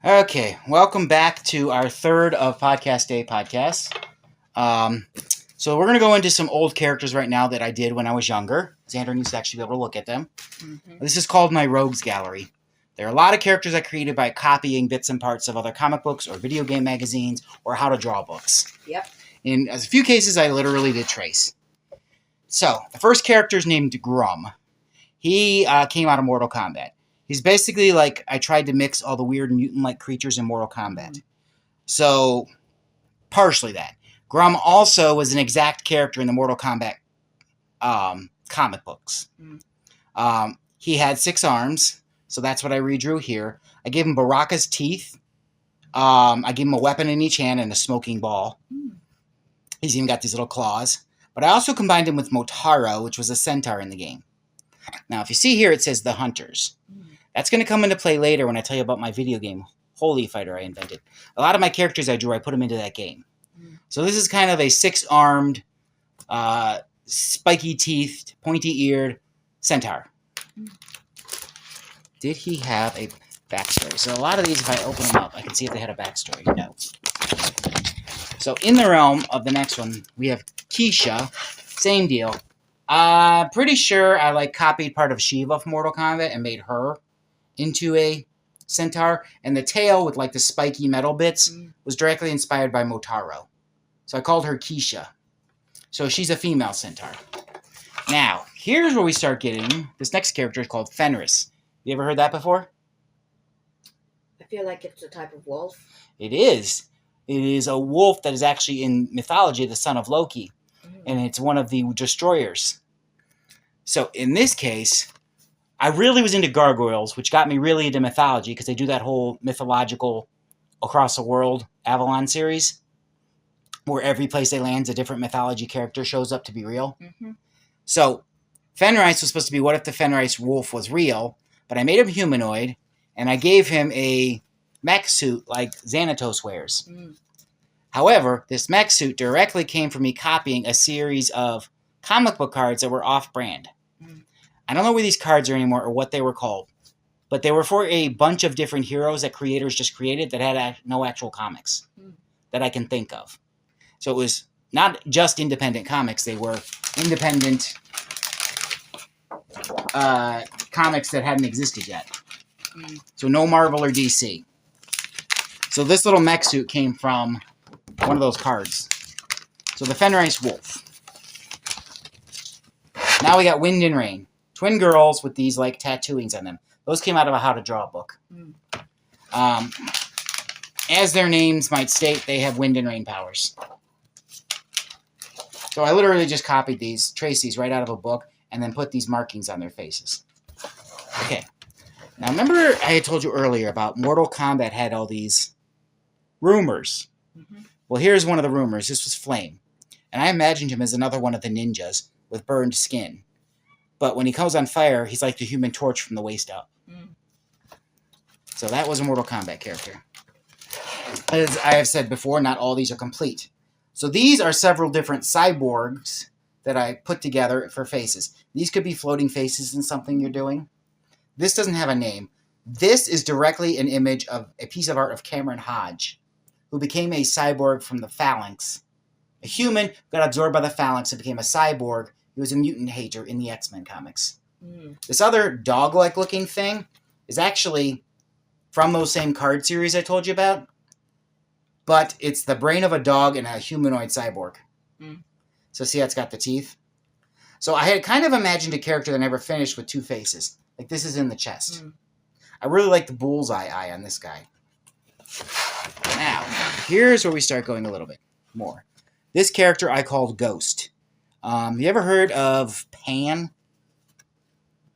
Okay, welcome back to our third of Podcast Day podcasts. So we're going to go into some old characters right now that I did when I was younger. Xander needs to actually be able to look at them. Mm-hmm. This is called my Rogues Gallery. There are a lot of characters I created by copying bits and parts of other comic books or video game magazines or how to draw books. Yep. In a few cases, I literally did trace. So the first character is named Grum. He came out of Mortal Kombat. He's basically like I tried to mix all the weird mutant-like creatures in Mortal Kombat. So, partially that. Grum also was an exact character in the Mortal Kombat comic books. He had 6 arms, so that's what I redrew here. I gave him Baraka's teeth. I gave him a weapon in each hand and a smoking ball. He's even got these little claws. But I also combined him with Motaro, which was a centaur in the game. Now, if you see here, it says The Hunters. That's going to come into play later when I tell you about my video game, Holy Fighter, I invented. A lot of my characters I drew, I put them into that game. So this is kind of a 6-armed, spiky-teethed, pointy-eared centaur. Did he have a backstory? So a lot of these, if I open them up, I can see if they had a backstory. No. So in the realm of the next one, we have Keisha. Same deal. Pretty sure I copied part of Shiva from Mortal Kombat and made her into a centaur, and the tail with the spiky metal bits was directly inspired by Motaro. So I called her Keisha. So she's a female centaur. Now, here's where we start getting this next character is called Fenris. You ever heard that before? I feel like it's a type of wolf. It is. It is a wolf that is actually in mythology the son of Loki. And it's one of the destroyers. So in this case, I really was into gargoyles, which got me really into mythology because they do that whole mythological across the world Avalon series where every place they land, a different mythology character shows up to be real. So Fenris was supposed to be what if the Fenris wolf was real, but I made him humanoid and I gave him a mech suit like Xanatos wears. However, this mech suit directly came from me copying a series of comic book cards that were off-brand. I don't know where these cards are anymore or what they were called, but they were for a bunch of different heroes that creators just created that had no actual comics that I can think of. So it was not just independent comics, they were independent comics that hadn't existed yet. So no Marvel or DC. So this little mech suit came from one of those cards. So the Fenris Wolf. Now we got Wind and Rain. Twin girls with these tattooings on them. Those came out of a How to Draw book. As their names might state, they have wind and rain powers. So I literally just copied these, traced these right out of a book, and then put these markings on their faces. Okay. Now remember I had told you earlier about Mortal Kombat had all these rumors. Well, here's one of the rumors. This was Flame. And I imagined him as another one of the ninjas with burned skin. But when he comes on fire, he's like the Human Torch from the waist up. So that was a Mortal Kombat character. As I have said before, not all these are complete. So these are several different cyborgs that I put together for faces. These could be floating faces in something you're doing. This doesn't have a name. This is directly an image of a piece of art of Cameron Hodge, who became a cyborg from the Phalanx. A human got absorbed by the Phalanx and became a cyborg. He was a mutant hater in the X-Men comics. This other dog-like looking thing is actually from those same card series I told you about, but it's the brain of a dog and a humanoid cyborg. So see how it's got the teeth? So I had kind of imagined a character that never finished with 2 faces. Like this is in the chest. I really like the bullseye eye on this guy. Now, here's where we start going a little bit more. This character I called Ghost. You ever heard of Pan?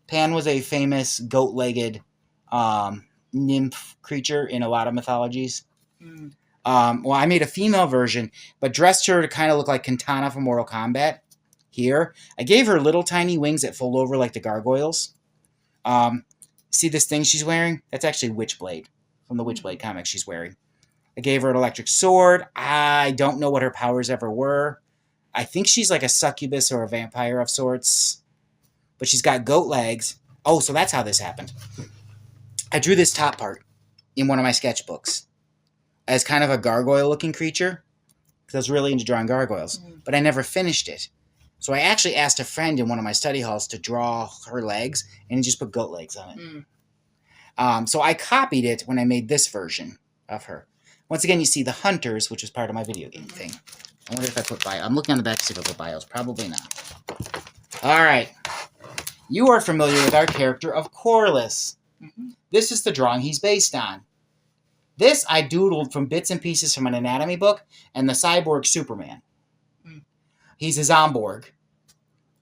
Pan was a famous goat-legged nymph creature in a lot of mythologies. Well, I made a female version, but dressed her to kind of look like Katana from Mortal Kombat. Here, I gave her little tiny wings that fold over like the gargoyles. See this thing she's wearing? That's actually Witchblade from the Witchblade comics she's wearing. I gave her an electric sword. I don't know what her powers ever were. I think she's like a succubus or a vampire of sorts. But she's got goat legs. Oh, so that's how this happened. I drew this top part. in one of my sketchbooks as kind of a gargoyle-looking creature, because I was really into drawing gargoyles, but I never finished it. So I actually asked a friend in one of my study halls to draw her legs, and he just put goat legs on it. So I copied it when I made this version of her. Once again, you see the hunters, which was part of my video game thing. I wonder if I put bio. I'm looking on the back to see if I put bios. Probably not. All right. You are familiar with our character of Corliss. This is the drawing he's based on. This I doodled from bits and pieces from an anatomy book and the cyborg Superman. He's a Zomborg.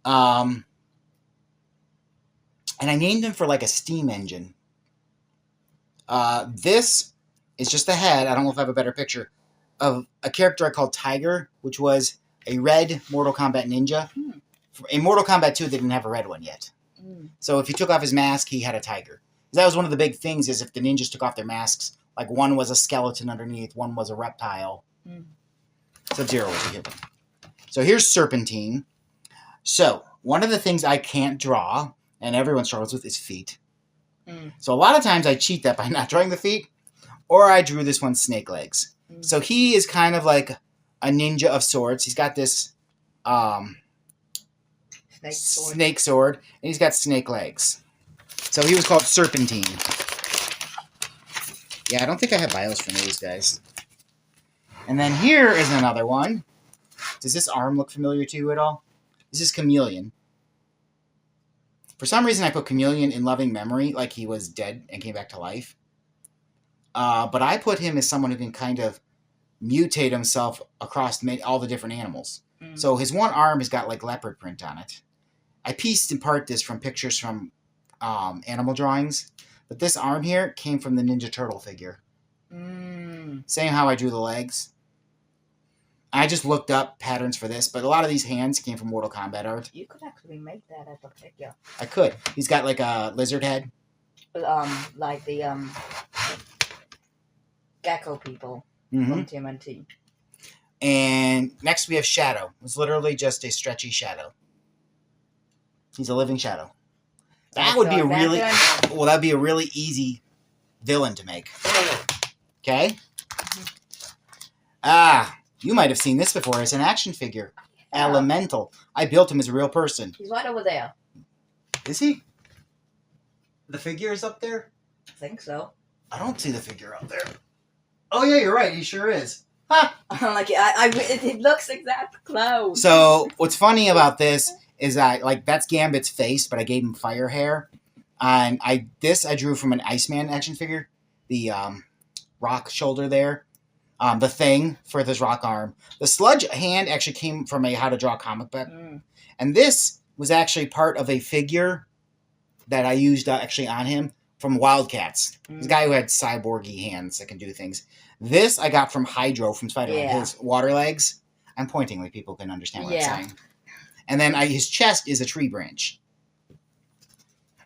And I named him for like a steam engine. This is just the head. I don't know if I have a better picture of a character I called Tiger, which was a red Mortal Kombat ninja. In Mortal Kombat 2, they didn't have a red one yet. So if he took off his mask, he had a tiger. That was one of the big things, is if the ninjas took off their masks, like one was a skeleton underneath, one was a reptile. Sub-Zero was a human. So here's Serpentine. So one of the things I can't draw, and everyone struggles with, is feet. So a lot of times I cheat that by not drawing the feet, or I drew this one snake legs. So he is kind of like a ninja of sorts. He's got this snake sword, and he's got snake legs. So he was called Serpentine. Yeah, I don't think I have bios for these guys. And then here is another one. Does this arm look familiar to you at all? This is Chameleon. For some reason, I put Chameleon in loving memory, like he was dead and came back to life. But I put him as someone who can kind of mutate himself across all the different animals. So his one arm has got like leopard print on it. I pieced in part this from pictures from animal drawings. But this arm here came from the Ninja Turtle figure. Same how I drew the legs. I just looked up patterns for this, but a lot of these hands came from Mortal Kombat art. You could actually make that as a figure. I could. He's got like a lizard head. Like the gecko people from TMNT. And next we have Shadow. It's literally just a stretchy shadow. He's a living shadow. That would be a really that'd be a really easy villain to make. Okay? You might have seen this before as an action figure. Elemental. I built him as a real person. He's right over there. Is he? The figure is up there? I think so. I don't see the figure up there. Oh yeah, you're right. He sure is. Ha! It looks exact close. So what's funny about this is that that's Gambit's face, but I gave him fire hair. And I drew from an Iceman action figure. The rock shoulder there. The thing for this rock arm. The sludge hand actually came from a How to Draw comic book. And this was actually part of a figure that I used actually on him from Wildcats. This guy who had cyborgy hands that can do things. This I got from Hydro from Spider-Man. His water legs. I'm pointing like people can understand what I'm saying. And then his chest is a tree branch.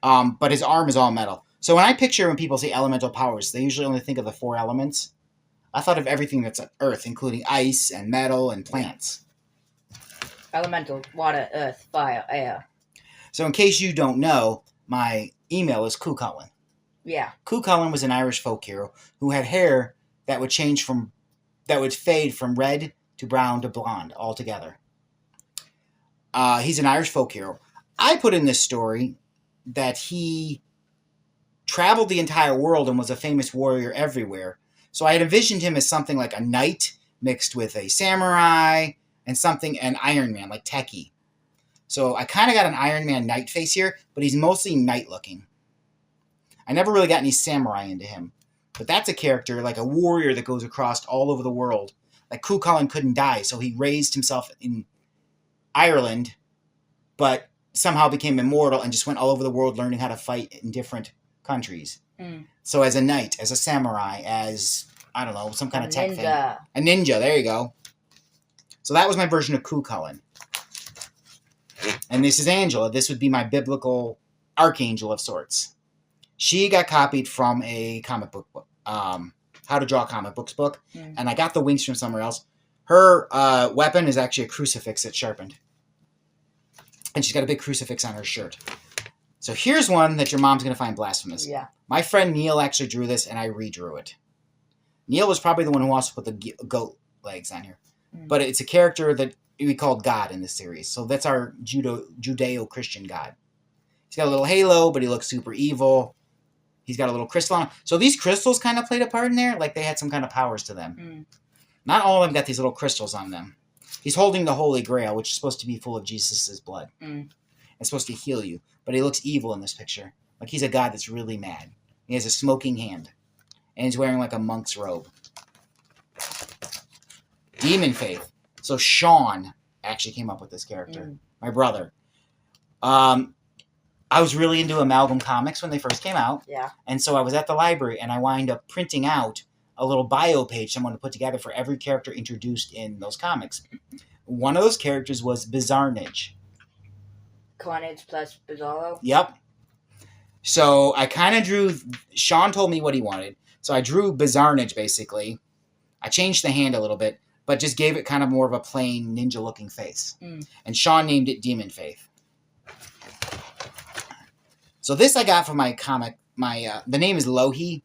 But his arm is all metal. So when people say elemental powers, they usually only think of the 4 elements. I thought of everything that's on Earth, including ice and metal and plants. Elemental, water, earth, fire, air. So in case you don't know, my email is Cú Chulainn. Yeah. Cú Chulainn was an Irish folk hero who had hair that would fade from red to brown to blonde altogether. He's an Irish folk hero. I put in this story that he traveled the entire world and was a famous warrior everywhere. So I had envisioned him as something like a knight mixed with a samurai and an Iron Man, like techie. So I kind of got an Iron Man knight face here, but he's mostly knight looking. I never really got any samurai into him. But that's a character, like a warrior that goes across all over the world. Like Cú Chulainn couldn't die, so he raised himself in Ireland, but somehow became immortal and just went all over the world learning how to fight in different countries. So as a knight, as a samurai, as, I don't know, some kind of tech thing. A ninja, there you go. So that was my version of Cú Chulainn. And this is Angela. This would be my biblical archangel of sorts. She got copied from a comic book, How to Draw Comic Books book, and I got the wings from somewhere else. Her weapon is actually a crucifix that's sharpened. And she's got a big crucifix on her shirt. So here's one that your mom's going to find blasphemous. Yeah. My friend Neil actually drew this, and I redrew it. Neil was probably the one who also put the goat legs on here. But it's a character that we called God in this series. So that's our Judeo-Christian God. He's got a little halo, but he looks super evil. He's got a little crystal on him. So these crystals kind of played a part in there, like they had some kind of powers to them. Not all of them got these little crystals on them. He's holding the Holy Grail, which is supposed to be full of Jesus' blood. It's supposed to heal you. But he looks evil in this picture. Like he's a god that's really mad. He has a smoking hand. And he's wearing like a monk's robe. Demon Faith. So Sean actually came up with this character. My brother. I was really into Amalgam comics when they first came out. Yeah. And so I was at the library and I wound up printing out a little bio page someone put together for every character introduced in those comics. One of those characters was Bizarrenage. Carnage plus Bizarro. Yep. So I kind of drew... Sean told me what he wanted. So I drew Bizarrenage, basically. I changed the hand a little bit, but just gave it kind of more of a plain ninja-looking face. And Sean named it Demon Faith. So this I got from my comic. The name is Lohi,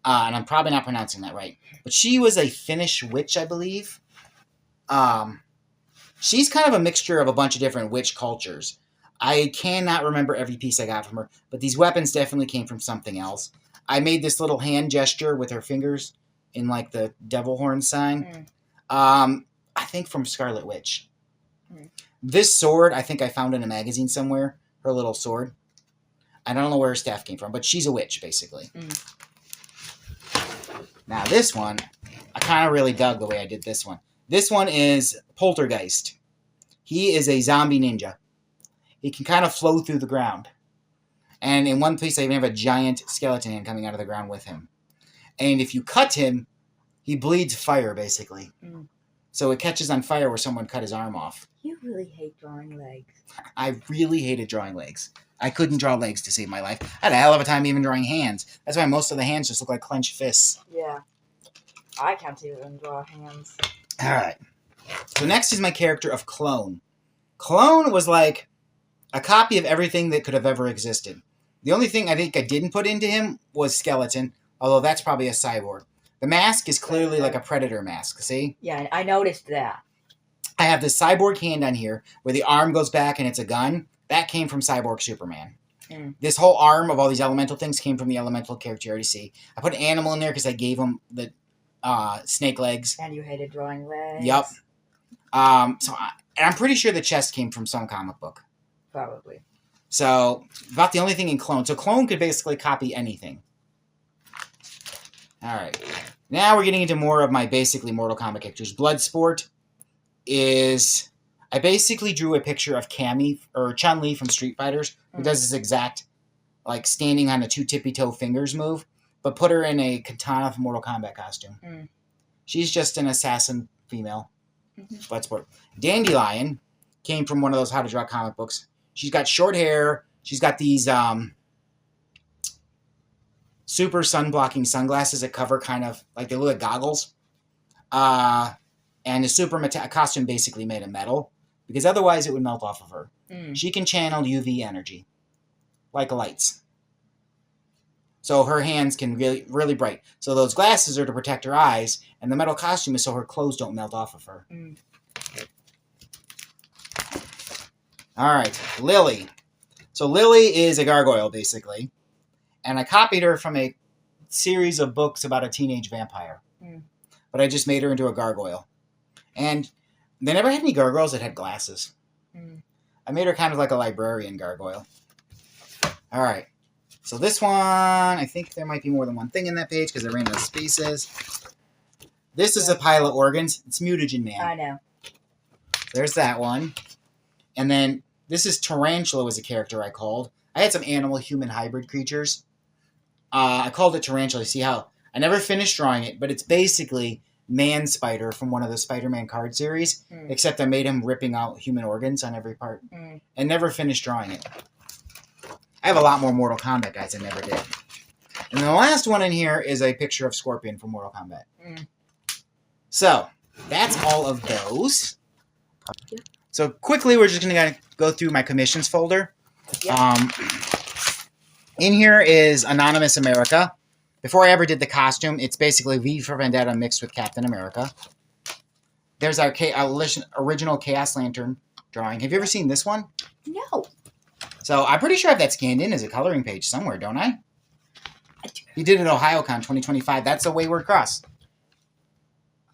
and I'm probably not pronouncing that right. But she was a Finnish witch, I believe. She's kind of a mixture of a bunch of different witch cultures. I cannot remember every piece I got from her, but these weapons definitely came from something else. I made this little hand gesture with her fingers in like the devil horn sign. I think from Scarlet Witch. This sword, I think I found in a magazine somewhere. Her little sword. I don't know where her staff came from, but she's a witch, basically. Now this one, I kind of really dug the way I did this one. This one is Poltergeist. He is a zombie ninja. He can kind of flow through the ground. And in one place, I even have a giant skeleton hand coming out of the ground with him. And if you cut him, he bleeds fire, basically. So it catches on fire where someone cut his arm off. You really hate drawing legs. I really hated drawing legs. I couldn't draw legs to save my life. I had a hell of a time even drawing hands. That's why most of the hands just look like clenched fists. Yeah. I can't even draw hands. All right. So next is my character of Clone. Clone was like a copy of everything that could have ever existed. The only thing I think I didn't put into him was skeleton, although that's probably a cyborg. The mask is clearly like a Predator mask, see? Yeah, I noticed that. I have this cyborg hand on here where the arm goes back and it's a gun. That came from Cyborg Superman. This whole arm of all these elemental things came from the elemental character you already see. I put an animal in there because I gave him the snake legs. And you hated drawing legs. Yep. And I'm pretty sure the chest came from some comic book. Probably. So, about the only thing in Clone. So, Clone could basically copy anything. Alright. Now we're getting into more of my basically Mortal Kombat characters. Bloodsport is... I basically drew a picture of Cammy, or Chun-Li from Street Fighters, who does this exact, like, standing on the two tippy-toe fingers move, but put her in a Katana from Mortal Kombat costume. She's just an assassin female. Bloodsport. Dandelion came from one of those How to Draw comic books. She's got short hair. She's got these super sun-blocking sunglasses that cover kind of, like, they look like goggles. And a super costume basically made of metal, because otherwise it would melt off of her. She can channel UV energy, like lights. So her hands can really bright. So those glasses are to protect her eyes, and the metal costume is so her clothes don't melt off of her. All right, Lily. So Lily is a gargoyle, basically. And I copied her from a series of books about a teenage vampire. But I just made her into a gargoyle. And they never had any gargoyles that had glasses. I made her kind of like a librarian gargoyle. All right. So this one, I think there might be more than one thing in that page because I ran out of spaces. This is a pile of organs. It's Mutagen Man. I know. There's that one. And then this is Tarantula was a character I called. I had some animal-human hybrid creatures. I called it Tarantula. See how... I never finished drawing it, but it's basically Man Spider from one of the Spider-Man card series, except I made him ripping out human organs on every part. And never finished drawing it. I have a lot more Mortal Kombat guys I never did. And the last one in here is a picture of Scorpion from Mortal Kombat. So, that's all of those. So quickly, we're just going to go through my commissions folder. Yep. In here is Anonymous America. Before I ever did the costume, it's basically V for Vendetta mixed with Captain America. There's our original Chaos Lantern drawing. Have you ever seen this one? No. So I'm pretty sure I have that scanned in as a coloring page somewhere, don't I? I do. You did it at OhioCon 2025. That's a Wayward Cross.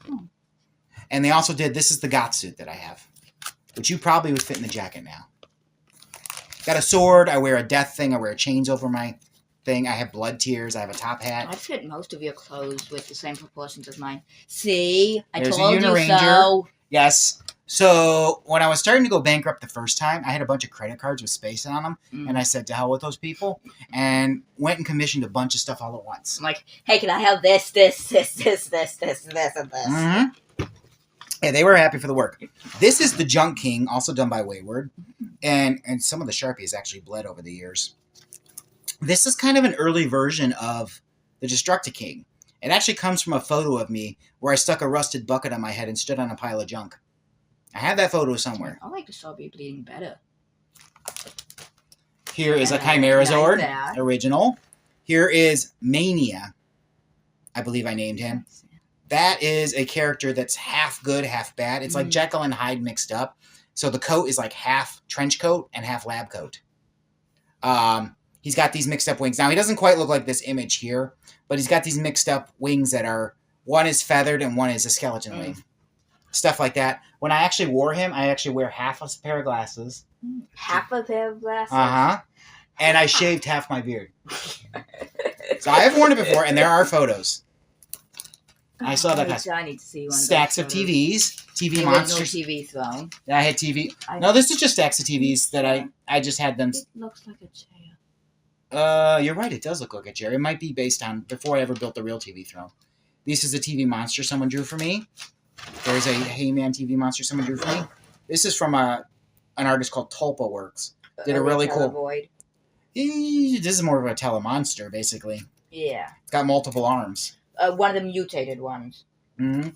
Hmm. And they also did, this is the goth suit that I have, which you probably would fit in the jacket now. Got a sword. I wear a death thing. I wear chains over my thing. I have blood tears. I have a top hat. I fit most of your clothes with the same proportions as mine. See? There's told a you Uniranger. so. Yes. So when I was starting to go bankrupt the first time, I had a bunch of credit cards with space on them. And I said, to hell with those people. And went and commissioned a bunch of stuff all at once. I'm like, hey, can I have this, and this? Mm-hmm. Yeah, they were happy for the work. This is the Junk King, also done by Wayward. And some of the Sharpie has actually bled over the years. This is kind of an early version of the Destructicane. It actually comes from a photo of me where I stuck a rusted bucket on my head and stood on a pile of junk. I have that photo somewhere. I like the Sharpie bleeding better. Here is a And I Chimera recognize Zord, that. original. Here is Mania. I believe I named him. That is a character that's half good, half bad. It's like Jekyll and Hyde mixed up. So the coat is like half trench coat and half lab coat. He's got these mixed up wings. Now, he doesn't quite look like this image here, but he's got these mixed up wings that are, one is feathered and one is a skeleton wing. Stuff like that. When I actually wore him, I actually wear half a pair of glasses. Half a pair of glasses? Uh-huh. And I shaved half my beard. So I have worn it before, and there are photos. I saw that. I need to see one. Stacks of TVs. TV the monsters. TV throne. I had TV. No, this is just stacks of TVs that I just had them. It looks like a chair. You're right. It does look like a chair. It might be based on before I ever built the real TV throne. This is a TV monster someone drew for me. There's a HEYMAN TV monster someone drew for me. This is from an artist called Tulpa Works. Did a really cool. Void. This is more of a telemonster, basically. Yeah. It's got multiple arms. One of the mutated ones. Mm-hmm.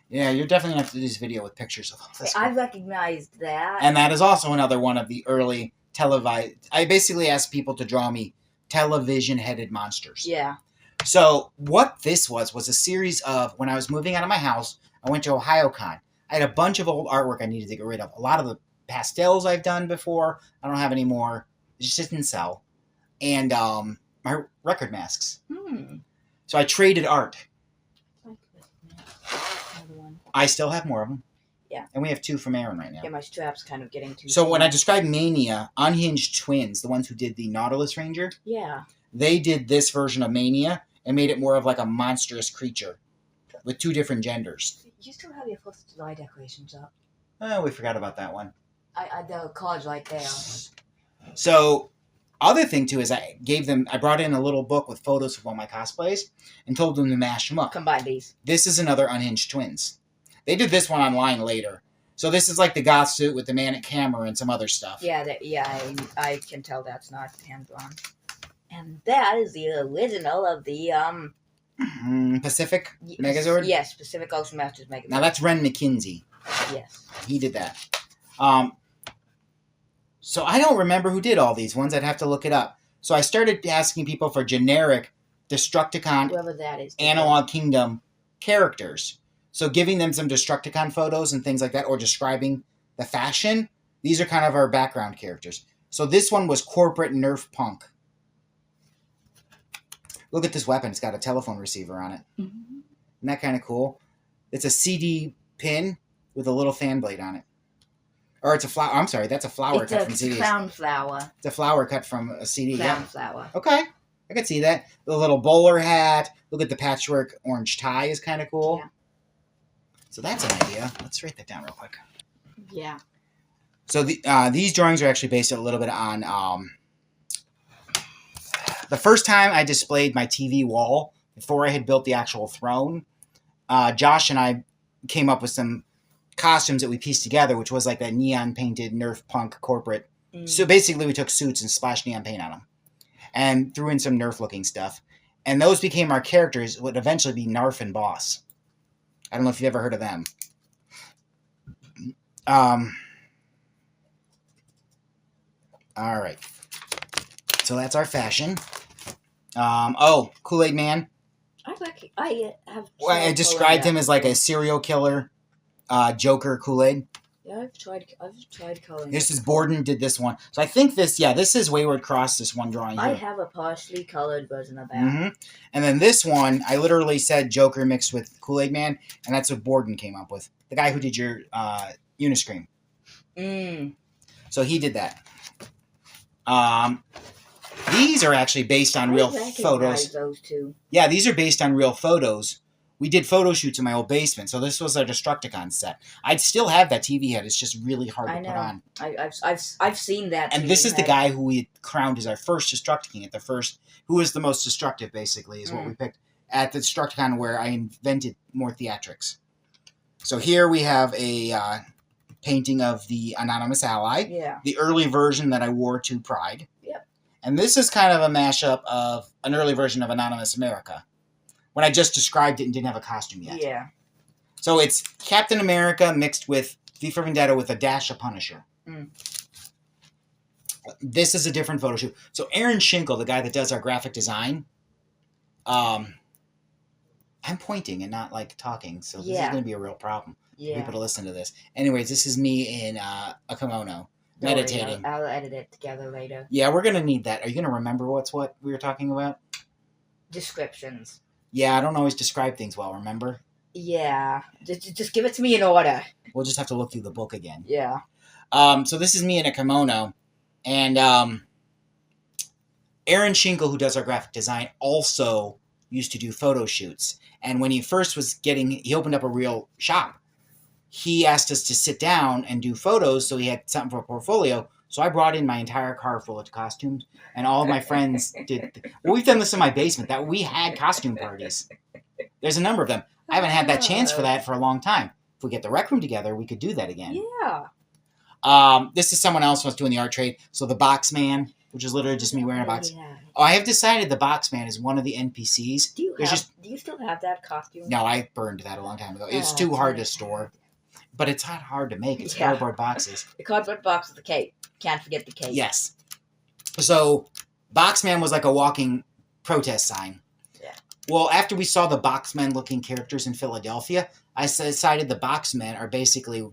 Yeah, you're definitely going to have to do this video with pictures of all this. I recognized that. And that is also another one of the early televised. I basically asked people to draw me television-headed monsters. Yeah. So what this was a series of, when I was moving out of my house, I went to OhioCon. I had a bunch of old artwork I needed to get rid of. A lot of the pastels I've done before, I don't have anymore. It just didn't sell. And my record masks. So I traded art. I still have more of them. Yeah. And we have 2 from Aaron right now. Yeah, my strap's kind of getting too So small. when I described Mania, Unhinged Twins, the ones who did the Nautilus Ranger, Yeah. they did this version of Mania and made it more of like a monstrous creature with 2 different genders. You still have your 4th of July decorations up. Oh, we forgot about that one. The card's right there. So, other thing too is I brought in a little book with photos of all my cosplays and told them to mash them up. Combine these. This is another Unhinged Twins. They did this one online later. So this is like the goth suit with the manic camera and some other stuff. Yeah, I can tell that's not hand-drawn. And that is the original of the, Pacific Megazord? Yes, Pacific Ocean Masters Megazord. Now that's Ren McKinsey. Yes. He did that. So I don't remember who did all these ones. I'd have to look it up. So I started asking people for generic Destructicon Whoever that is. Analog Kingdom characters. So giving them some Destructicon photos and things like that, or describing the fashion. These are kind of our background characters. So this one was Corporate Nerf Punk. Look at this weapon. It's got a telephone receiver on it. Mm-hmm. Isn't that kind of cool? It's a CD pin with a little fan blade on it. Or it's a flower. I'm sorry, that's a flower cut from CDs. It's a clown flower. It's a flower cut from a CD. Clown flower. Okay. I can see that. The little bowler hat. Look at the patchwork orange tie is kind of cool. Yeah. So that's an idea. Let's write that down real quick. Yeah. So these drawings are actually based a little bit on the first time I displayed my TV wall before I had built the actual throne. Josh and I came up with some costumes that we pieced together, which was like that neon painted Nerf punk corporate. So basically we took suits and splashed neon paint on them and threw in some Nerf looking stuff. And those became our characters. It would eventually be Narf and Boss. I don't know if you've ever heard of them. All right. So that's our fashion. Kool-Aid Man. I have. Well, I described him as like a serial killer, Joker Kool-Aid. Yeah, I've tried coloring. This is Borden did this one. So I think this is Wayward Cross, this one drawing here. I have a partially colored version of that. Mm-hmm. And then this one, I literally said Joker mixed with Kool-Aid Man, and that's what Borden came up with. The guy who did your Uniscream. So he did that. These are actually based on real photos. Those two. Yeah, these are based on real photos. We did photo shoots in my old basement, so this was a Destructicon set. I'd still have that TV head. It's just really hard to put on. I've seen that. And this is the guy who we crowned as our first Destructicon at the first, who was the most destructive, basically, is what we picked at the Destructicon where I invented more theatrics. So here we have a painting of the Anonymous Ally. Yeah. The early version that I wore to Pride. Yep. And this is kind of a mashup of an early version of Anonymous America. When I just described it and didn't have a costume yet. Yeah. So it's Captain America mixed with V for Vendetta with a dash of Punisher. This is a different photo shoot. So Aaron Schinkel, the guy that does our graphic design, I'm pointing and not like talking, so this is going to be a real problem for people to listen to this. Anyways, this is me in a kimono, meditating. I'll edit it together later. Yeah, we're going to need that. Are you going to remember what we were talking about? Descriptions. Yeah, I don't always describe things well, remember? Yeah. Just give it to me in order. We'll just have to look through the book again. Yeah. So this is me in a kimono, and Aaron Schinkel, who does our graphic design, also used to do photo shoots. And when he first he opened up a real shop. He asked us to sit down and do photos, so he had something for a portfolio. So I brought in my entire car full of costumes, and all of my friends did. Well, we've done this in my basement. That we had costume parties. There's a number of them. I haven't had that chance for that for a long time. If we get the rec room together, we could do that again. Yeah. This is someone else who was doing the art trade. So the Box Man, which is literally just me wearing a box. Yeah. Oh, I have decided the Box Man is one of the NPCs. Do you still have that costume? No, I burned that a long time ago. It's too hard to store. But it's not hard to make. It's cardboard boxes. The cardboard box with the cape. Can't forget the cape. Yes. So, Boxman was like a walking protest sign. Yeah. Well, after we saw the Boxman-looking characters in Philadelphia, I decided the Boxmen are basically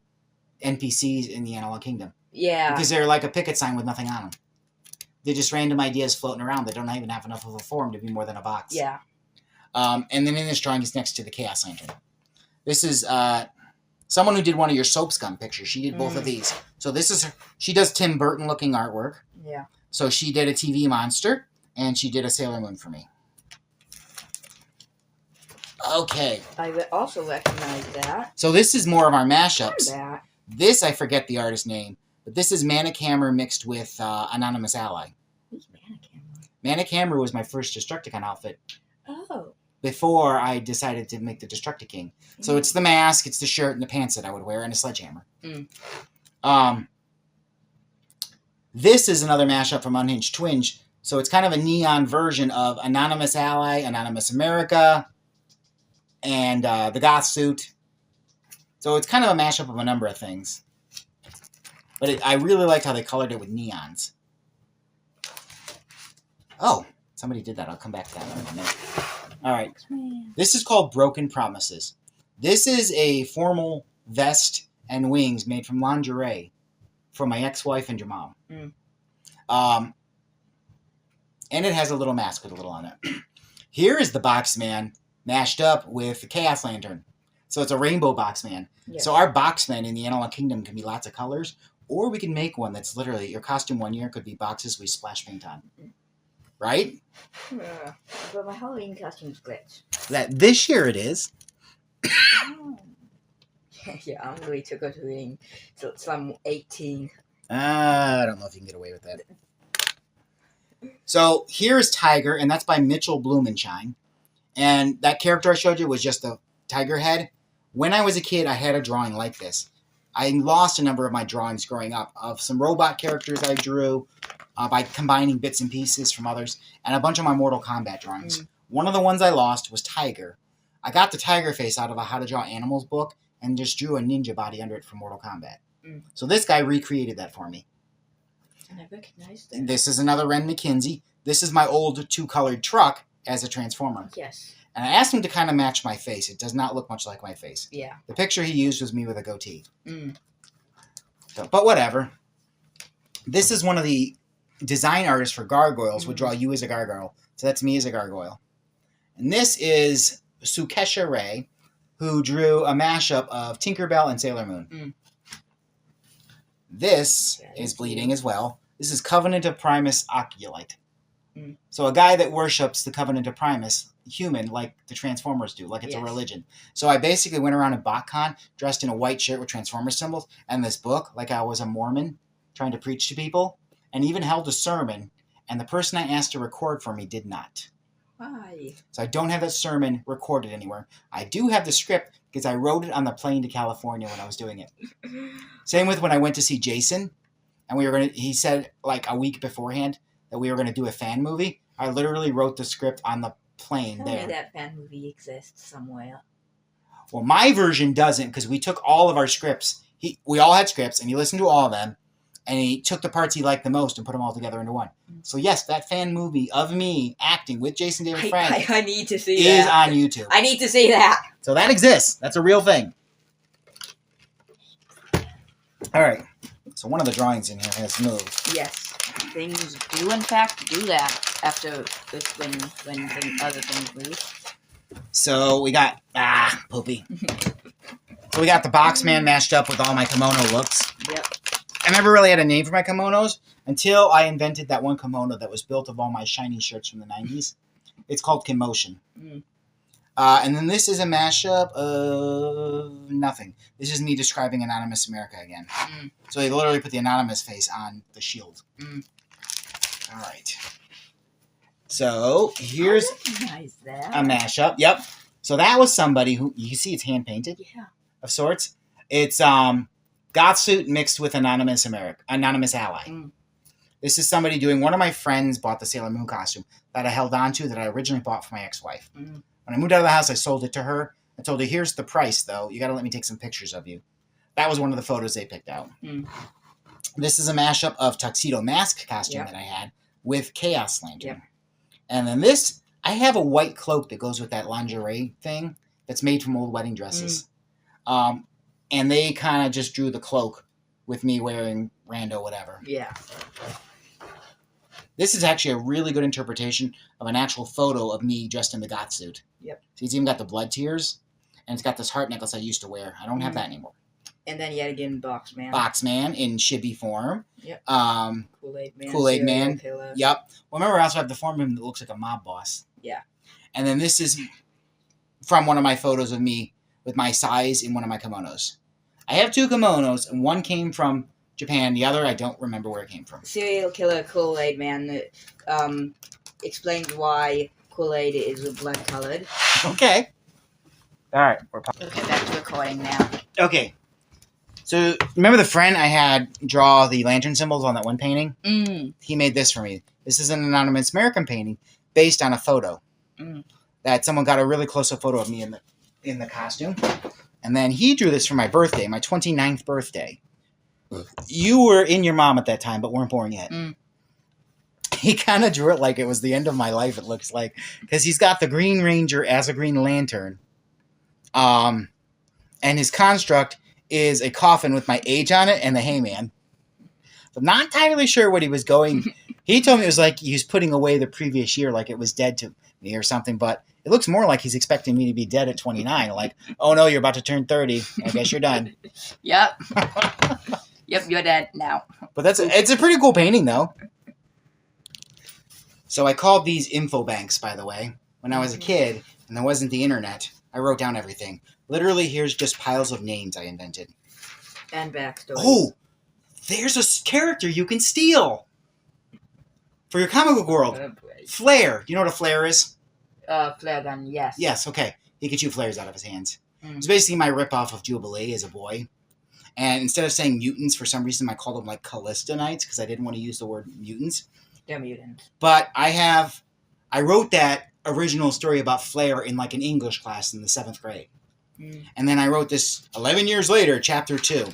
NPCs in the Animal Kingdom. Yeah. Because they're like a picket sign with nothing on them. They're just random ideas floating around that don't even have enough of a form to be more than a box. Yeah. And then in this drawing is next to the Chaos Lantern. This is someone who did one of your soap scum pictures. She did both of these. So this is her. She does Tim Burton looking artwork. Yeah. So she did a TV monster, and she did a Sailor Moon for me. Okay. I also recognize that. So this is more of our mashups. That. This, I forget the artist's name, but this is Manic Hammer mixed with Anonymous Ally. Who's Manic Hammer? Manic Hammer was my first Destructicon outfit. Oh. Before I decided to make the Destructiking. So it's the mask, it's the shirt, and the pants that I would wear, and a sledgehammer. This is another mashup from Unhinged Twinge. So it's kind of a neon version of Anonymous Ally, Anonymous America, and the Goth Suit. So it's kind of a mashup of a number of things. But I really liked how they colored it with neons. Oh, somebody did that. I'll come back to that in a minute. All right. This is called Broken Promises. This is a formal vest and wings made from lingerie from my ex-wife and your mom. And it has a little mask with a little on it. Here is the Boxman mashed up with the Chaos Lantern. So it's a rainbow Boxman. Yeah. So our Boxman in the Animal Kingdom can be lots of colors, or we can make one that's literally your costume one year could be boxes we splash paint on. Right? Yeah. But my Halloween costume's glitch. This year it is. Yeah, I'm way too good to reading. So I'm 18. I don't know if you can get away with that. So here's Tiger, and that's by Mitchell Blumenshine. And that character I showed you was just a tiger head. When I was a kid, I had a drawing like this. I lost a number of my drawings growing up of some robot characters I drew by combining bits and pieces from others, and a bunch of my Mortal Kombat drawings. One of the ones I lost was Tiger. I got the tiger face out of a How to Draw Animals book and just drew a ninja body under it for Mortal Kombat. So this guy recreated that for me. And I recognize that. This is another Ren McKinsey. This is my old 2-colored truck as a Transformer. Yes. And I asked him to kind of match my face. It does not look much like my face. Yeah. The picture he used was me with a goatee. Mm. So, but whatever. This is one of the design artists for gargoyles would draw you as a gargoyle. So that's me as a gargoyle. And this is Sukesha Ray, who drew a mashup of Tinkerbell and Sailor Moon. Mm. This is bleeding as well. This is Covenant of Primus Oculite. Mm. So a guy that worships the Covenant of Primus, human, like the Transformers do, like it's a religion. So I basically went around in BotCon dressed in a white shirt with Transformers symbols and this book, like I was a Mormon trying to preach to people, and even held a sermon, and the person I asked to record for me did not. Why? So I don't have that sermon recorded anywhere. I do have the script because I wrote it on the plane to California when I was doing it. Same with when I went to see Jason, and he said like a week beforehand that we were going to do a fan movie. I literally wrote the script on the plane there. Tell me that fan movie exists somewhere. Well, my version doesn't because we took all of our scripts. We all had scripts, and he listened to all of them, and he took the parts he liked the most and put them all together into one. So yes, that fan movie of me acting with Jason David Frank I need to see is that. on YouTube. I need to see that. So that exists. That's a real thing. All right. So one of the drawings in here has moved. Yes. Things do in fact do that after this when the other things move. So we got poopy. So we got the Boxman mashed up with all my kimono looks. Yep. I never really had a name for my kimonos until I invented that one kimono that was built of all my shiny shirts from the 90s. It's called Kimotion. Mm. And then this is a mashup of nothing. This is me describing Anonymous America again. Mm. So they literally put the Anonymous face on the shield. Mm. All right. So here's a mashup. Yep. So that was somebody who, you can see it's hand painted. Yeah. Of sorts. It's Gothsuit mixed with Anonymous Ally. Mm. This is somebody doing, one of my friends bought the Sailor Moon costume that I held on to that I originally bought for my ex-wife. Mm. When I moved out of the house, I sold it to her. I told her, here's the price, though. You got to let me take some pictures of you. That was one of the photos they picked out. Mm. This is a mashup of Tuxedo Mask costume that I had with Chaos Lantern. Yep. And then this, I have a white cloak that goes with that lingerie thing that's made from old wedding dresses. Mm. And they kind of just drew the cloak with me wearing rando whatever. Yeah. This is actually a really good interpretation of an actual photo of me dressed in the goth suit. Yep. So it's even got the blood tears, and it's got this heart necklace I used to wear. I don't have that anymore. And then yet again, Boxman. Boxman in chibi form. Yep. Kool-Aid Man. Kool-Aid Man. Yep. Well, remember, I also have the form of him that looks like a mob boss. Yeah. And then this is from one of my photos of me with my size in one of my kimonos. I have 2 kimonos, and one came from Japan. The other, I don't remember where it came from. Serial killer Kool-Aid Man that explains why Kool-Aid is blood-colored. Okay. All right. Okay, back to recording now. Okay. So, remember the friend I had draw the lantern symbols on that one painting? Mm. He made this for me. This is an Anonymous American painting based on a photo. Mm. That someone got a really close-up photo of me in the costume. And then he drew this for my birthday, my 29th birthday. You were in your mom at that time, but weren't born yet. Mm. He kind of drew it like it was the end of my life, it looks like. Because he's got the Green Ranger as a Green Lantern. And his construct is a coffin with my age on it and the HEYMAN. I'm not entirely sure what he was going. He told me it was like he was putting away the previous year like it was dead to me or something, but it looks more like he's expecting me to be dead at 29. Like, oh no, you're about to turn 30. I guess you're done. Yep. Yep, you're dead now. But it's a pretty cool painting, though. So I called these info banks, by the way. When I was a kid and there wasn't the internet, I wrote down everything. Literally, here's just piles of names I invented. And backstories. Oh, there's a character you can steal for your comic book world. Flare. You know what a flare is? Flare gun, yes. Yes, okay. He could shoot flares out of his hands. Mm. It's basically my ripoff of Jubilee as a boy. And instead of saying mutants, for some reason I called them like Callistonites because I didn't want to use the word mutants. They're mutants. But I wrote that original story about Flare in like an English class in the 7th grade. Mm. And then I wrote this 11 years later, chapter 2.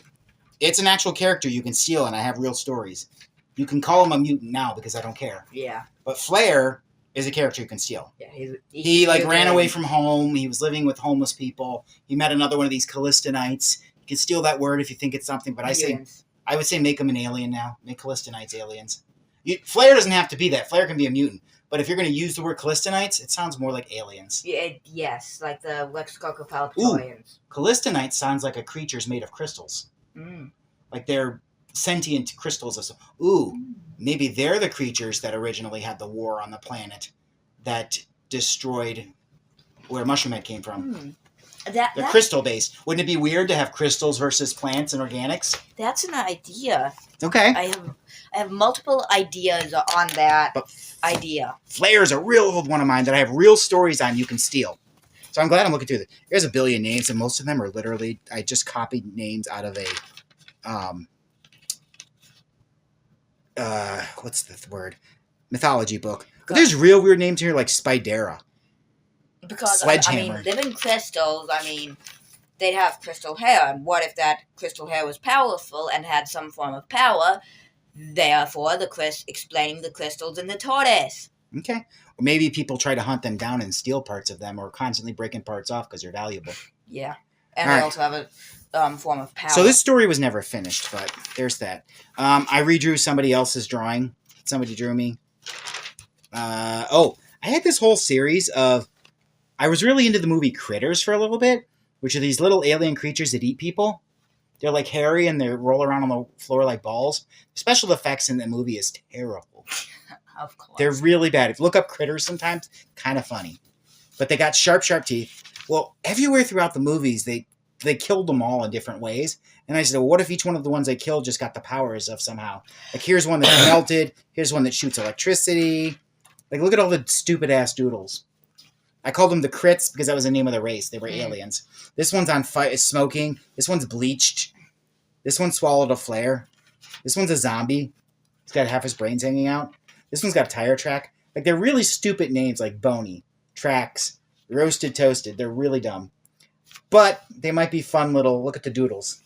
It's an actual character you can steal, and I have real stories. You can call him a mutant now because I don't care. Yeah. But Flair is a character you can steal. Yeah. He ran away from home. He was living with homeless people. He met another one of these Callistonites. You can steal that word if you think it's something, but I would say make him an alien now. Make Callistonites aliens. Flair doesn't have to be that. Flair can be a mutant. But if you're going to use the word Callistonites, it sounds more like aliens. Yeah, yes, like the Lexicocopalptorians. Callistonites sounds like a creature's made of crystals. Like they're sentient crystals. Maybe they're the creatures that originally had the war on the planet that destroyed where Mushroom Head came from. They're crystal-based. Wouldn't it be weird to have crystals versus plants and organics? That's an idea. Okay. I have multiple ideas on that idea. Flair is a real old one of mine that I have real stories on you can steal. So I'm glad I'm looking through this. There's a billion names, and most of them are literally, I just copied names out of a, what's the word? Mythology book. But there's real weird names here like Spidera. Because, Sledgehammer. Living crystals, they'd have crystal hair. And what if that crystal hair was powerful and had some form of power? Therefore, explaining the crystals in the tortoise. Okay. Or maybe people try to hunt them down and steal parts of them or constantly breaking parts off because they're valuable. Yeah. And they also have a form of power. So this story was never finished, but there's that. I redrew somebody else's drawing. Somebody drew me. I had this whole series of... I was really into the movie Critters for a little bit, which are these little alien creatures that eat people. They're like hairy and they roll around on the floor like balls. The special effects in the movie is terrible. Of course. They're really bad. If you look up Critters sometimes, kind of funny. But they got sharp teeth. Well, everywhere throughout the movies, they killed them all in different ways. And I said, well, what if each one of the ones they killed just got the powers of somehow? Like, here's one that's melted. Here's one that shoots electricity. Like, look at all the stupid-ass doodles. I called them the Crits because that was the name of the race. They were aliens. This one's on fire, is smoking. This one's bleached. This one swallowed a flare. This one's a zombie. He's got half his brains hanging out. This one's got a tire track. Like, they're really stupid names like Boney, Tracks, Roasted Toasted. They're really dumb. But they might be fun little... Look at the doodles.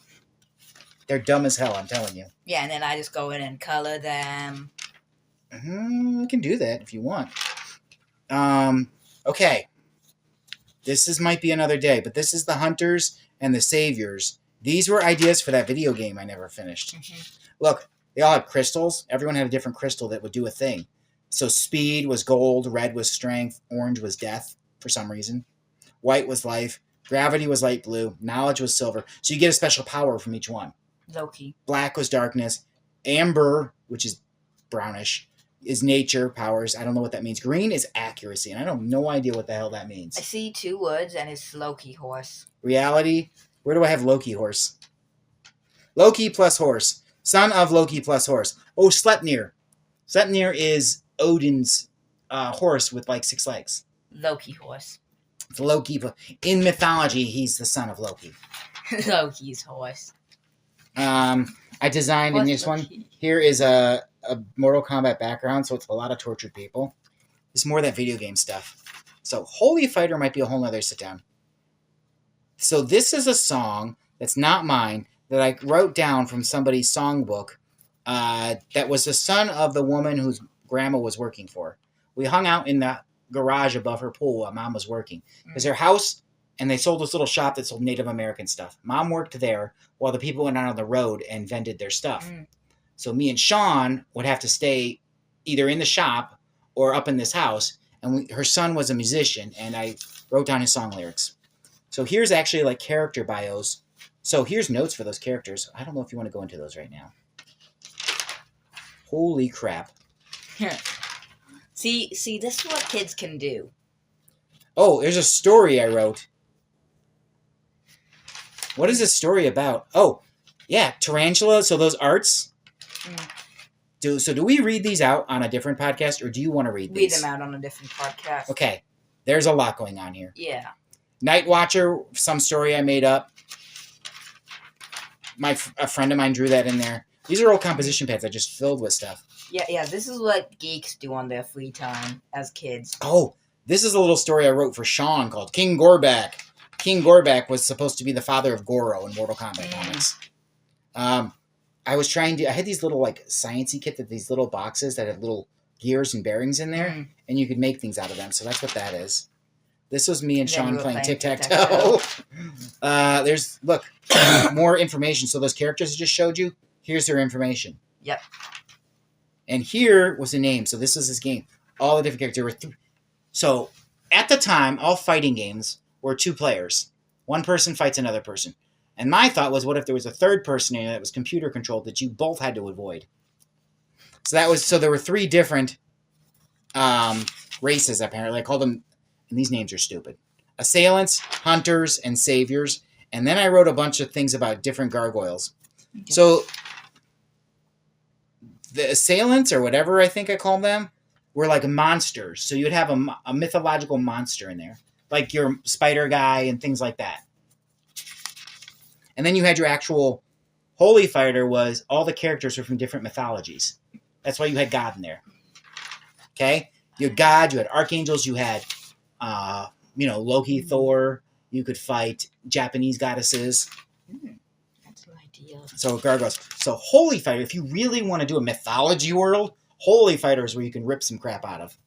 They're dumb as hell, I'm telling you. Yeah, and then I just go in and color them. You can do that if you want. Okay. This might be another day, but this is the Hunters and the Saviors. These were ideas for that video game I never finished. Look, they all had crystals. Everyone had a different crystal that would do a thing. So speed was gold, red was strength, orange was death for some reason. White was life, gravity was light blue, knowledge was silver. So you get a special power from each one. Loki. Black was darkness. Amber, which is brownish, is nature powers. I don't know what that means. Green is accuracy, and I have no idea what the hell that means. I see 2 words, and it's Loki horse. Reality. Where do I have Loki horse? Loki plus horse. Son of Loki plus horse. Oh, Sleipnir. Sleipnir is Odin's horse with like 6 legs. Loki horse. It's Loki. In mythology, he's the son of Loki. Loki's horse. I designed in this one. Here is a Mortal Kombat background, so it's a lot of tortured people. It's more that video game stuff. So Holy Fighter might be a whole nother sit down. So this is a song that's not mine that I wrote down from somebody's songbook that was the son of the woman whose grandma was working for. We hung out in the garage above her pool while Mom was working. Because her house, and they sold this little shop that sold Native American stuff. Mom worked there while the people went out on the road and vended their stuff. So me and Sean would have to stay either in the shop or up in this house. And her son was a musician, and I wrote down his song lyrics. So here's actually like character bios. So here's notes for those characters. I don't know if you want to go into those right now. Holy crap. See, this is what kids can do. Oh, there's a story I wrote. What is this story about? Oh, yeah, tarantula. So those arts. Do we read these out on a different podcast, or do you want to read these? Read them out on a different podcast. Okay, there's a lot going on here. Yeah. Night Watcher, some story I made up. A friend of mine drew that in there. These are old composition pads I just filled with stuff. Yeah, this is what geeks do on their free time as kids. Oh, this is a little story I wrote for Sean called King Gorbak. King Gorbak was supposed to be the father of Goro in Mortal Kombat comics. I had these little like sciencey kit, that these little boxes that had little gears and bearings in there, and you could make things out of them. So that's what that is. This was me and Then you Sean were playing playing tic-tac-toe. There's, look, more information. So those characters I just showed you, here's their information. Yep. And here was the name. So this was his game. All the different characters. There were so at the time, all fighting games were 2 players. One person fights another person. And my thought was, what if there was a third person in it that was computer controlled that you both had to avoid? So there were 3 different races, apparently. I called them, and these names are stupid: assailants, hunters, and saviors. And then I wrote a bunch of things about different gargoyles. Okay. So the assailants, or whatever I think I called them, were like monsters. So you'd have a mythological monster in there, like your spider guy and things like that. And then you had your actual holy fighter. Was all the characters were from different mythologies. That's why you had God in there. Okay? You had God, you had archangels, you had, Loki, Thor. You could fight Japanese goddesses. That's an idea. So gargoyles. So holy fighter, if you really want to do a mythology world, holy fighter is where you can rip some crap out of.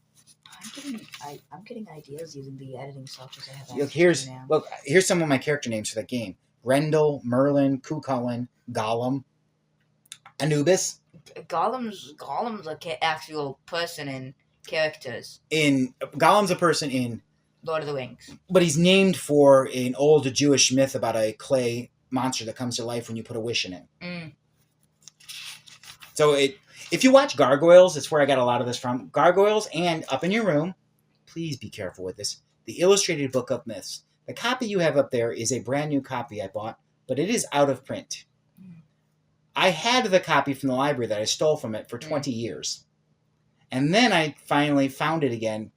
I'm getting ideas using the editing software I have. Look, here's some of my character names for that game: Grendel, Merlin, Cuchulainn, Gollum, Anubis. Gollum's a actual person in characters. Gollum's a person in Lord of the Rings. But he's named for an old Jewish myth about a clay monster that comes to life when you put a wish in it. So if you watch Gargoyles, it's where I got a lot of this from. Gargoyles, and Up in Your Room, please be careful with this, the Illustrated Book of Myths. The copy you have up there is a brand new copy I bought, but it is out of print. I had the copy from the library that I stole from it for 20 years. And then I finally found it again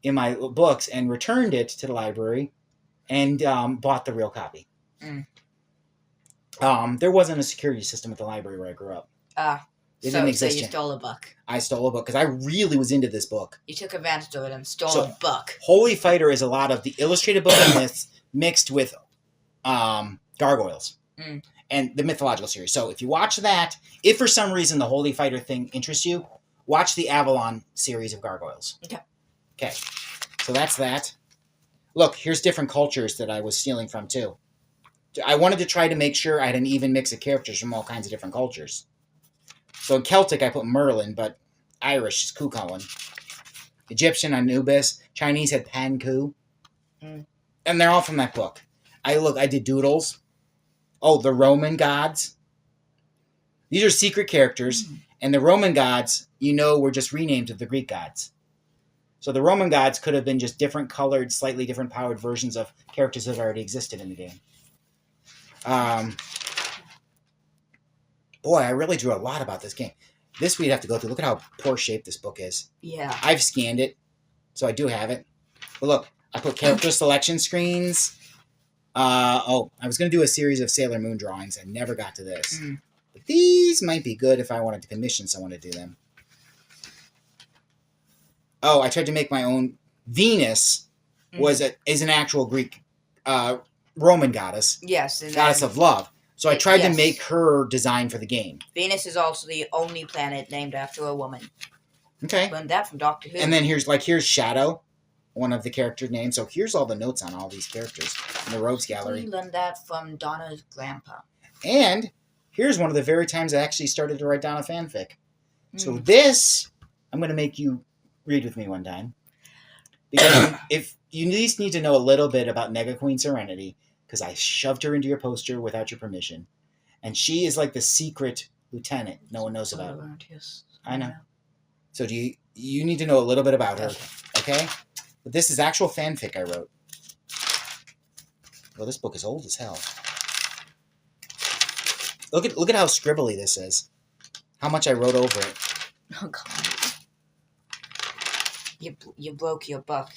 in my books and returned it to the library and bought the real copy. There wasn't a security system at the library where I grew up. It didn't exist. So you stole a book. I stole a book because I really was into this book. You took advantage of it and stole a book. Holy Fighter is a lot of the Illustrated Book of Myths mixed with Gargoyles and the mythological series. So if you watch that, if for some reason the Holy Fighter thing interests you, watch the Avalon series of Gargoyles. Okay. So that's that. Look, here's different cultures that I was stealing from too. I wanted to try to make sure I had an even mix of characters from all kinds of different cultures. So in Celtic, I put Merlin, but Irish is Cuchulainn. Egyptian, Anubis. Chinese had Panku. And they're all from that book. I did doodles. Oh, the Roman gods. These are secret characters. And the Roman gods, were just renamed of the Greek gods. So the Roman gods could have been just different colored, slightly different powered versions of characters that already existed in the game. Boy, I really drew a lot about this game. This we'd have to go through. Look at how poor shape this book is. Yeah. I've scanned it, so I do have it. But look, I put character selection screens. I was going to do a series of Sailor Moon drawings. I never got to this. But these might be good if I wanted to commission someone to do them. Oh, I tried to make my own. Venus is an actual Greek Roman goddess. Yes. Goddess of love. So I tried to make her design for the game. Venus is also the only planet named after a woman. Okay. Learned that from Doctor Who. And then here's Shadow, one of the character names. So here's all the notes on all these characters in the Rogues Gallery. We learned that from Donna's grandpa. And here's one of the very times I actually started to write down a fanfic. So this, I'm going to make you read with me one time. Because if you at least need to know a little bit about Nega Queen Serenity, because I shoved her into your poster without your permission. And she is like the secret lieutenant no one knows about. I know. So you need to know a little bit about her, okay? But this is actual fanfic I wrote. Well, this book is old as hell. Look at how scribbly this is. How much I wrote over it. Oh, God. You broke your book.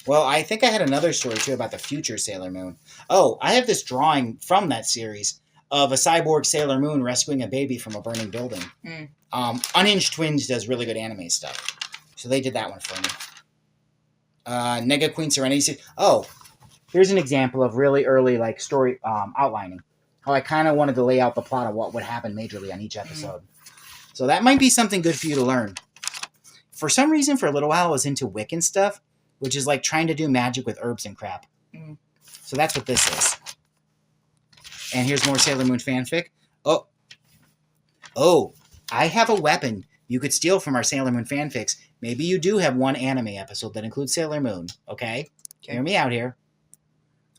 Well, I think I had another story, too, about the future Sailor Moon. Oh, I have this drawing from that series of a cyborg Sailor Moon rescuing a baby from a burning building. Unhinged Twins does really good anime stuff. So they did that one for me. Nega Queen Serenity. Oh, here's an example of really early story outlining. how I kind of wanted to lay out the plot of what would happen majorly on each episode. So that might be something good for you to learn. For some reason, for a little while, I was into Wiccan stuff, which is like trying to do magic with herbs and crap. So that's what this is. And here's more Sailor Moon fanfic. Oh, I have a weapon you could steal from our Sailor Moon fanfics. Maybe you do have one anime episode that includes Sailor Moon, okay? Hear me out here.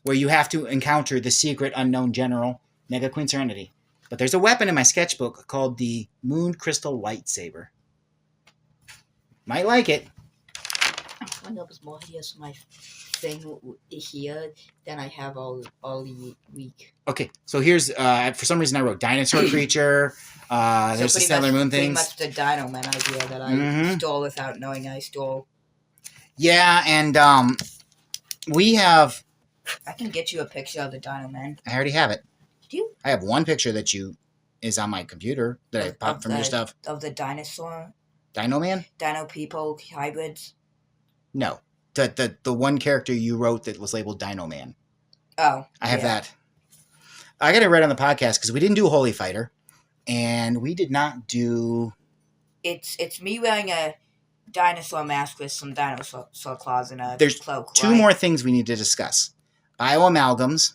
Where you have to encounter the secret unknown general, Mega Queen Serenity. But there's a weapon in my sketchbook called the Moon Crystal Lightsaber. Might like it. My up is more here's my thing here than I have all week. Okay, so here's for some reason I wrote dinosaur creature. There's the Sailor Moon things. Pretty much the Dino Man idea that I stole without knowing I stole. Yeah, and we have. I can get you a picture of the Dino Man. I already have it. Do you? I have one picture that is on my computer that I popped from your stuff. Of the dinosaur. Dino Man? Dino people hybrids. No, the one character you wrote that was labeled Dino Man. Oh, I have that. I got it right on the podcast because we didn't do Holy Fighter, and we did not do. It's me wearing a dinosaur mask with some dinosaur claws and a There's cloak. Two more things we need to discuss: bioamalgams.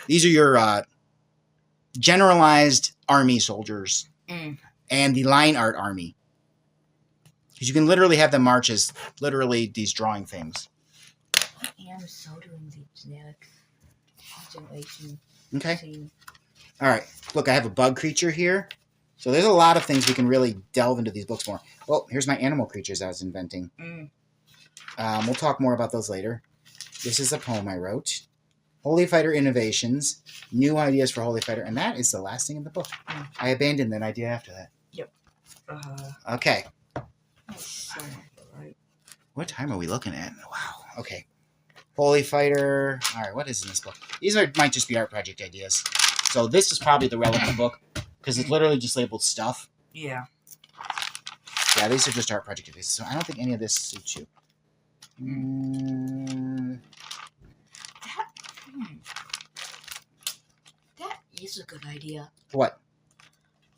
These are your generalized army soldiers, and the line art army. Because you can literally have them march as literally these drawing things. I am so doing the genetic generation. Okay. Scene. All right. Look, I have a bug creature here. So there's a lot of things we can really delve into these books more. Well, here's my animal creatures I was inventing. We'll talk more about those later. This is a poem I wrote. Holy Fighter Innovations. New ideas for Holy Fighter. And that is the last thing in the book. I abandoned that idea after that. Yep. Okay. So, right. What time are we looking at? Wow. Okay. Holy Fighter. All right. What is in this book? These might just be art project ideas. So this is probably the relevant book because it's literally just labeled stuff. Yeah. Yeah, these are just art project ideas. So I don't think any of this suits you. That is a good idea. What?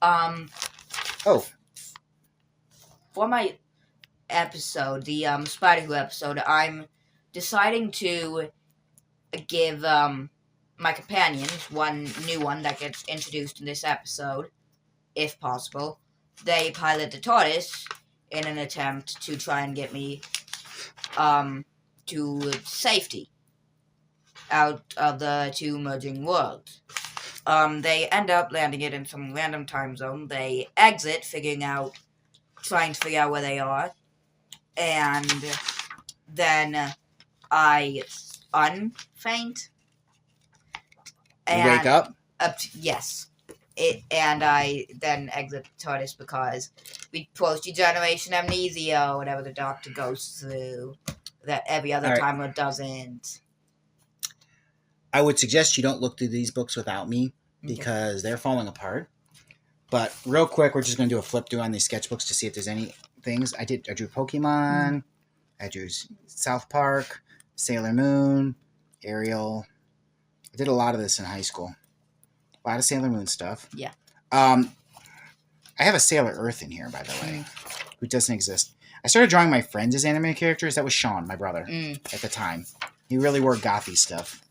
Oh. For my episode, the Spider-Who episode, I'm deciding to give my companions one new one that gets introduced in this episode, if possible. They pilot the TARDIS in an attempt to try and get me to safety out of the two merging worlds. They end up landing it in some random time zone. They exit, trying to figure out where they are. And then I unfaint. And wake up? Yes. And I then exit the TARDIS because we post-degeneration amnesia or whatever the Doctor goes through that every other timer doesn't. I would suggest you don't look through these books without me because they're falling apart. But real quick, we're just going to do a flip through on these sketchbooks to see if there's any things. I drew Pokemon. I drew South Park, Sailor Moon, Ariel. I did a lot of this in high school. A lot of Sailor Moon stuff. Yeah. I have a Sailor Earth in here, by the way, who doesn't exist. I started drawing my friends as anime characters. That was Sean, my brother, at the time. He really wore gothy stuff.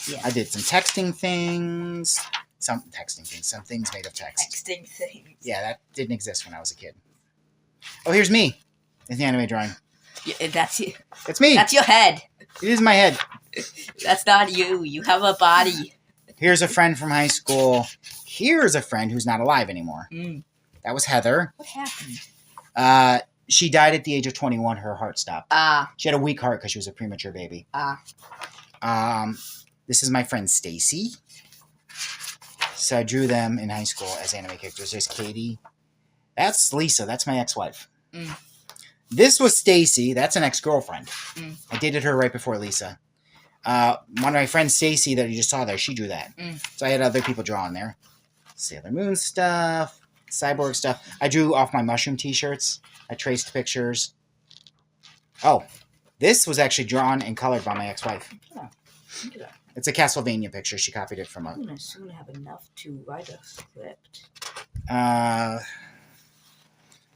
Yeah. I did some texting things. Some things made of text. Texting things. Yeah, that didn't exist when I was a kid. Oh, here's me in the anime drawing. Yeah, that's you. It's me. That's your head. It is my head. That's not you. You have a body. Here's a friend from high school. Here's a friend who's not alive anymore. That was Heather. What happened? She died at the age of 21. Her heart stopped. She had a weak heart because she was a premature baby. This is my friend Stacy. So I drew them in high school as anime characters. There's Katie. That's Lisa. That's my ex-wife. This was Stacy. That's an ex-girlfriend. I dated her right before Lisa. One of my friends, Stacy, that you just saw there, she drew that. So I had other people draw on there. Sailor Moon stuff, Cyborg stuff. I drew off my mushroom t-shirts. I traced pictures. Oh, this was actually drawn and colored by my ex-wife. It's a Castlevania picture. She copied it from a... I'm going to soon have enough to write a script. Trying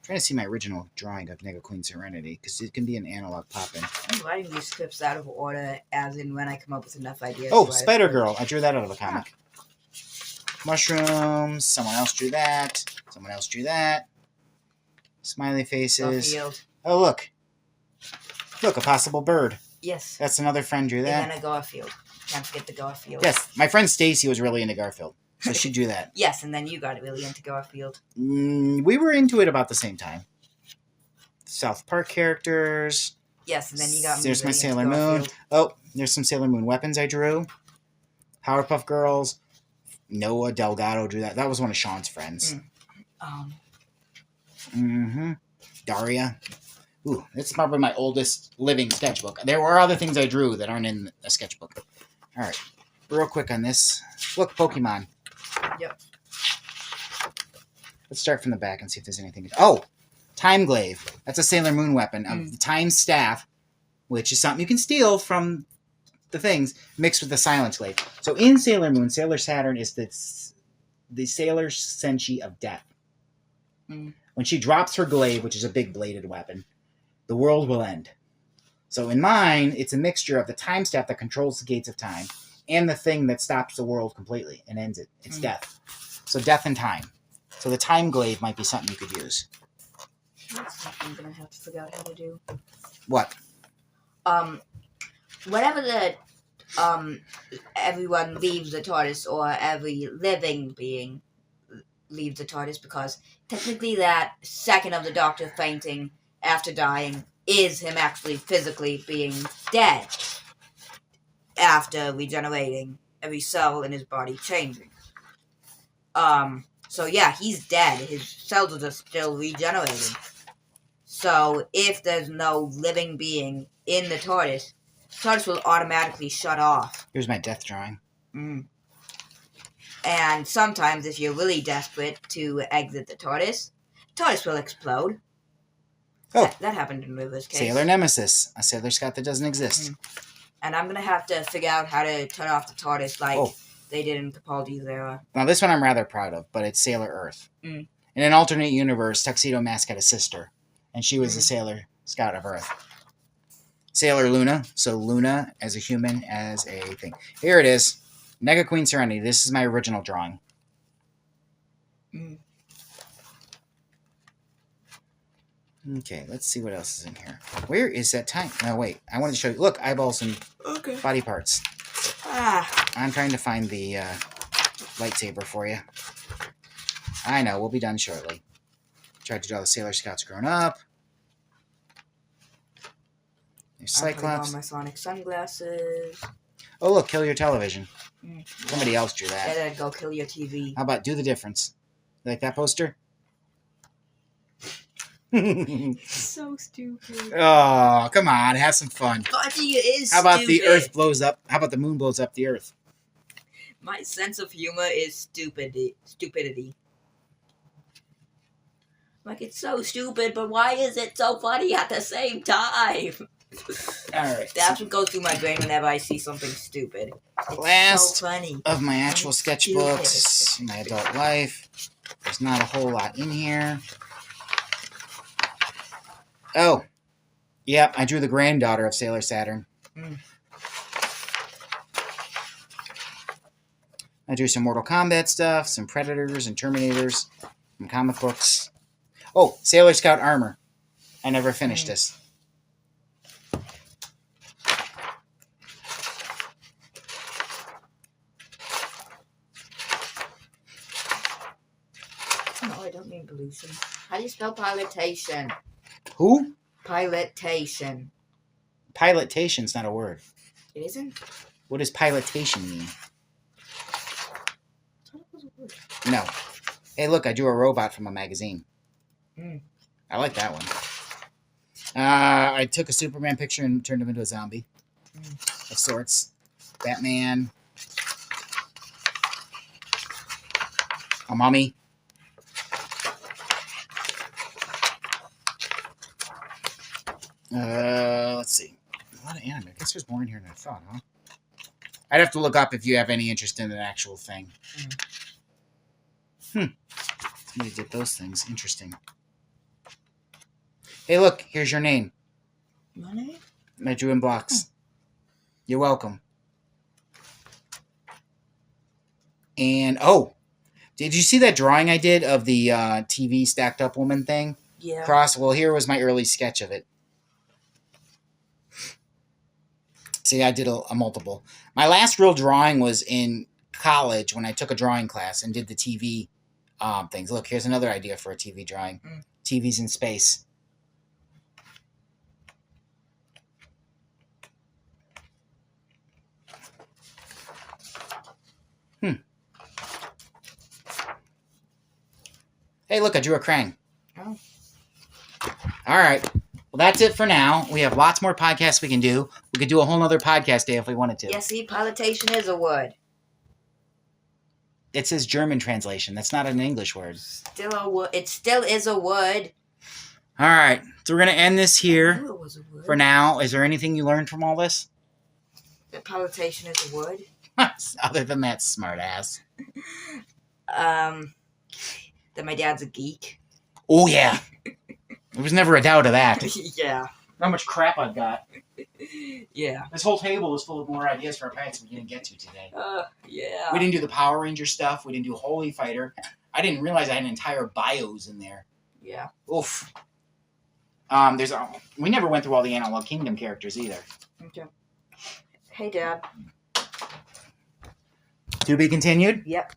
to see my original drawing of Nega Queen Serenity, because it can be an analog pop-in. I'm writing these scripts out of order, as in when I come up with enough ideas. Oh, Spider-Girl. I drew that out of a comic. Mushrooms. Someone else drew that. Someone else drew that. Smiley faces. Garfield. Oh, look. Look, a possible bird. Yes. That's another friend drew that. And then a Garfield. Can't forget the Garfield. Yes, my friend Stacy was really into Garfield, so she drew that. Yes, and then you got really into Garfield. We were into it about the same time. South Park characters. Yes, and then you got me There's really my into Sailor Moon. Garfield. Oh, there's some Sailor Moon weapons I drew. Powerpuff Girls. Noah Delgado drew that. That was one of Sean's friends. Daria. Ooh, this is probably my oldest living sketchbook. There were other things I drew that aren't in a sketchbook. All right. Real quick on this. Look, Pokemon. Yep. Let's start from the back and see if there's anything. Oh, Time Glaive. That's a Sailor Moon weapon. The Time Staff, which is something you can steal from the things, mixed with the Silence Glaive. So in Sailor Moon, Sailor Saturn is the Sailor Senshi of death. When she drops her glaive, which is a big bladed weapon, the world will end. So in mine, it's a mixture of the Time Staff that controls the gates of time and the thing that stops the world completely and ends it. It's death. So death and time. So the Time Glaive might be something you could use. That's something I'm going to have to figure out how to do. What? Whenever the everyone leaves the TARDIS, or every living being leaves the TARDIS, because technically that second of the Doctor fainting after dying is him actually physically being dead after regenerating, every cell in his body changing. So yeah, he's dead. His cells are still regenerating. So if there's no living being in the TARDIS will automatically shut off. Here's my death drawing. And sometimes, if you're really desperate to exit the TARDIS will explode. Oh. That happened in River's case. Sailor Nemesis. A Sailor Scout that doesn't exist. And I'm going to have to figure out how to turn off the TARDIS like they did in Capaldi's era. Now, this one I'm rather proud of, but it's Sailor Earth. In an alternate universe, Tuxedo Mask had a sister, and she was the Sailor Scout of Earth. Sailor Luna. So Luna as a human, as a thing. Here it is. Nega Queen Serenity. This is my original drawing. Okay, let's see what else is in here. Where is that time? No, wait. I wanted to show you. Look, eyeballs and body parts. I'm trying to find the lightsaber for you. I know. We'll be done shortly. Tried to draw the Sailor Scouts grown up. There's Cyclops. On my Sonic sunglasses. Oh, look. Kill your television. Somebody else drew that. And then go kill your TV. How about Do the Difference? You like that poster? So stupid. Oh, come on. Have some fun. Funny is How about stupid. the Earth blows up? How about the moon blows up the Earth? My sense of humor is stupidity. Like, it's so stupid, but why is it so funny at the same time? Alright. That's what goes through my brain whenever I see something stupid. It's Last so funny. of my actual sketchbooks, my adult life. There's not a whole lot in here. Oh. Yep, I drew the granddaughter of Sailor Saturn. I drew some Mortal Kombat stuff, some Predators and Terminators, some comic books. Oh, Sailor Scout armor. I never finished this. No, I don't mean pollution. How do you spell pilotation? Who? Pilotation. Pilotation's not a word. It isn't? What does pilotation mean? I thought it was a word. No. Hey, look, I drew a robot from a magazine. I like that one. I took a Superman picture and turned him into a zombie of sorts. Batman. A mummy. Let's see. A lot of anime. I guess there's more in here than I thought, huh? I'd have to look up if you have any interest in an actual thing. Somebody did those things. Interesting. Hey, look. Here's your name. My name? I drew in blocks. You're welcome. And, did you see that drawing I did of the TV stacked up woman thing? Yeah. Well, here was my early sketch of it. See, I did a multiple. My last real drawing was in college when I took a drawing class and did the TV things. Look, here's another idea for a TV drawing. TV's in space. Hey, look, I drew a crane. Oh. All right. Well, that's it for now. We have lots more podcasts we can do. We could do a whole other podcast day if we wanted to. Yeah, see, politician is a word. It says German translation. That's not an English word. Still a word. It still is a word. All right. So we're going to end this I here knew it was a word. for now. Is there anything you learned from all this? That politician is a word. Other than that, smart ass. That my dad's a geek. Oh, yeah. There was never a doubt of that. Yeah. How much crap I've got. Yeah. This whole table is full of more ideas for our pets we didn't get to today. Yeah. We didn't do the Power Ranger stuff. We didn't do Holy Fighter. I didn't realize I had entire bios in there. Yeah. Oof. We never went through all the Analog Kingdom characters either. Okay. Hey, Dad. To be continued? Yep.